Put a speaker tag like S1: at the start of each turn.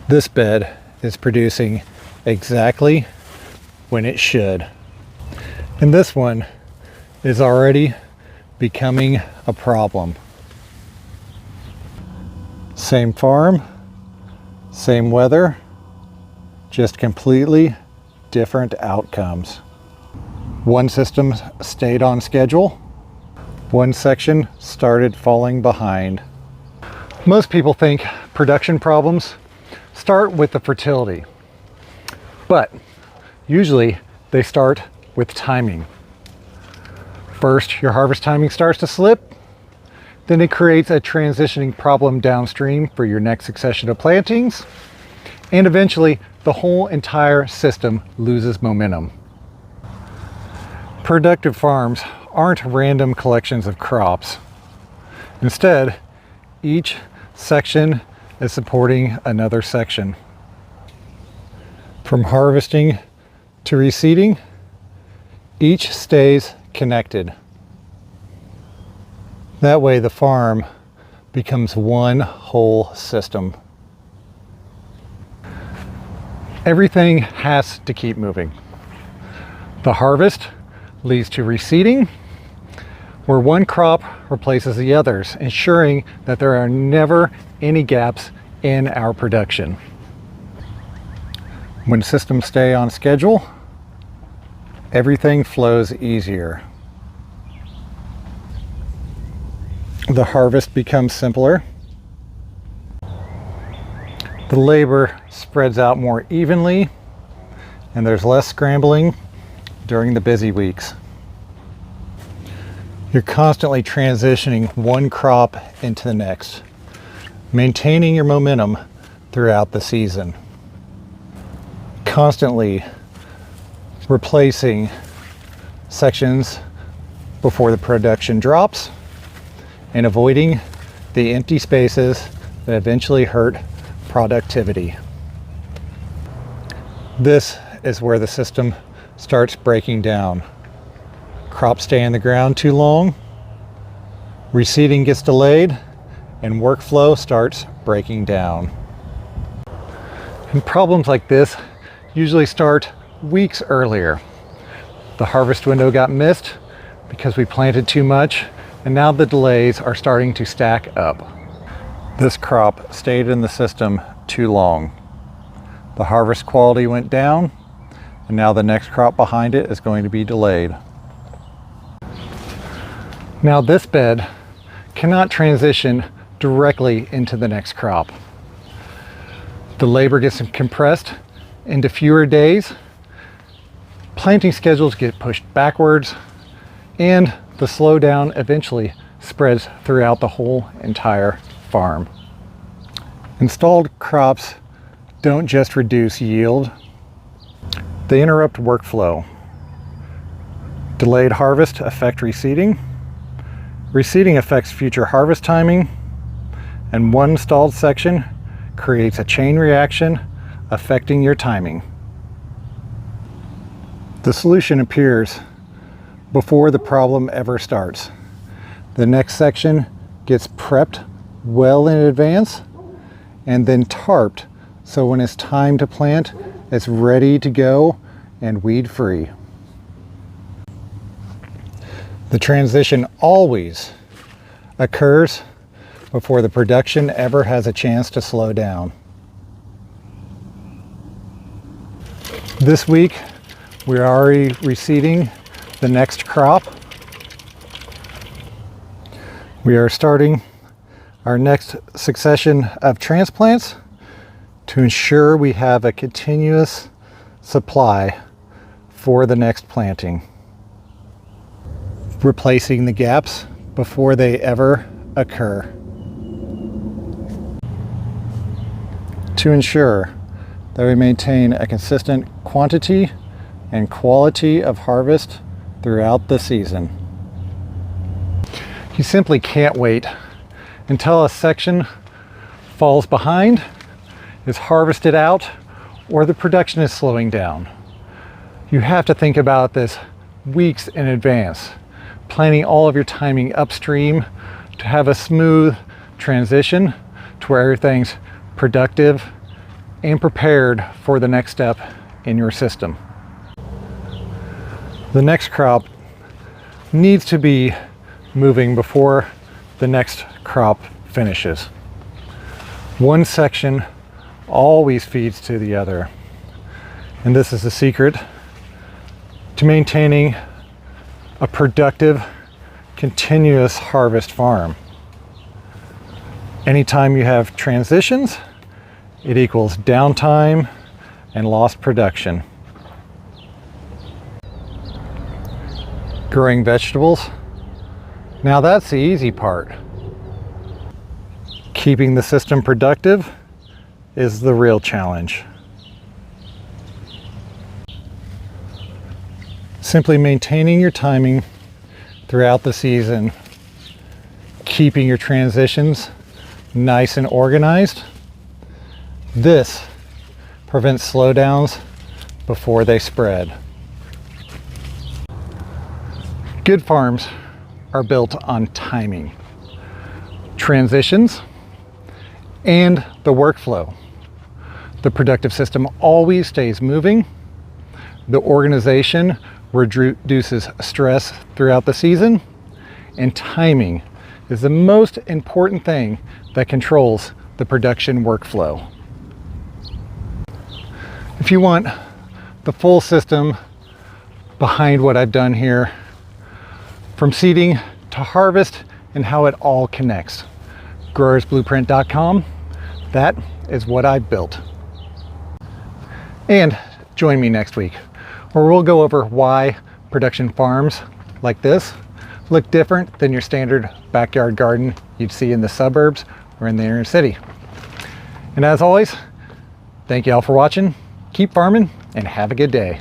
S1: This bed is producing exactly when it should. And this one is already becoming a problem. Same farm, same weather, just completely different outcomes. One system stayed on schedule, one section started falling behind. Most people think production problems start with the fertility, but usually they start with timing. First, your harvest timing starts to slip, then it creates a transitioning problem downstream for your next succession of plantings, and eventually the whole entire system loses momentum. Productive farms aren't random collections of crops. Instead, each section is supporting another section. From harvesting to reseeding, each stays connected. That way the farm becomes one whole system. Everything has to keep moving. The harvest leads to reseeding, where one crop replaces the others, ensuring that there are never any gaps in our production. When systems stay on schedule, everything flows easier. The harvest becomes simpler. The labor spreads out more evenly, and there's less scrambling during the busy weeks. You're constantly transitioning one crop into the next, maintaining your momentum throughout the season. Constantly replacing sections before the production drops and avoiding the empty spaces that eventually hurt productivity. This is where the system starts breaking down. Crops stay in the ground too long, reseeding gets delayed, and workflow starts breaking down. And problems like this usually start weeks earlier. The harvest window got missed because we planted too much, and now the delays are starting to stack up. This crop stayed in the system too long. The harvest quality went down, and now the next crop behind it is going to be delayed. Now this bed cannot transition directly into the next crop. The labor gets compressed into fewer days, planting schedules get pushed backwards, and the slowdown eventually spreads throughout the whole entire farm. Installed crops don't just reduce yield, they interrupt workflow. Delayed harvest affect reseeding. Reseeding affects future harvest timing, and one stalled section creates a chain reaction affecting your timing. The solution appears before the problem ever starts. The next section gets prepped well in advance and then tarped, so when it's time to plant, it's ready to go and weed free. The transition always occurs before the production ever has a chance to slow down. This week, we're already reseeding the next crop. We are starting our next succession of transplants to ensure we have a continuous supply for the next planting, replacing the gaps before they ever occur. To ensure that we maintain a consistent quantity and quality of harvest throughout the season. You simply can't wait until a section falls behind, is harvested out, or the production is slowing down. You have to think about this weeks in advance, planning all of your timing upstream to have a smooth transition to where everything's productive and prepared for the next step in your system. The next crop needs to be moving before the next crop finishes. One section always feeds to the other. And this is the secret to maintaining a productive, continuous harvest farm. Anytime you have transitions, it equals downtime and lost production. Growing vegetables, now that's the easy part. Keeping the system productive is the real challenge. Simply maintaining your timing throughout the season, keeping your transitions nice and organized. This prevents slowdowns before they spread. Good farms are built on timing, transitions, and the workflow. The productive system always stays moving. The organization reduces stress throughout the season, and timing is the most important thing that controls the production workflow. If you want the full system behind what I've done here, from seeding to harvest and how it all connects, growersblueprint.com, that is what I built. And join me next week, where we'll go over why production farms like this look different than your standard backyard garden you'd see in the suburbs or in the inner city. And as always, thank you all for watching. Keep farming and have a good day.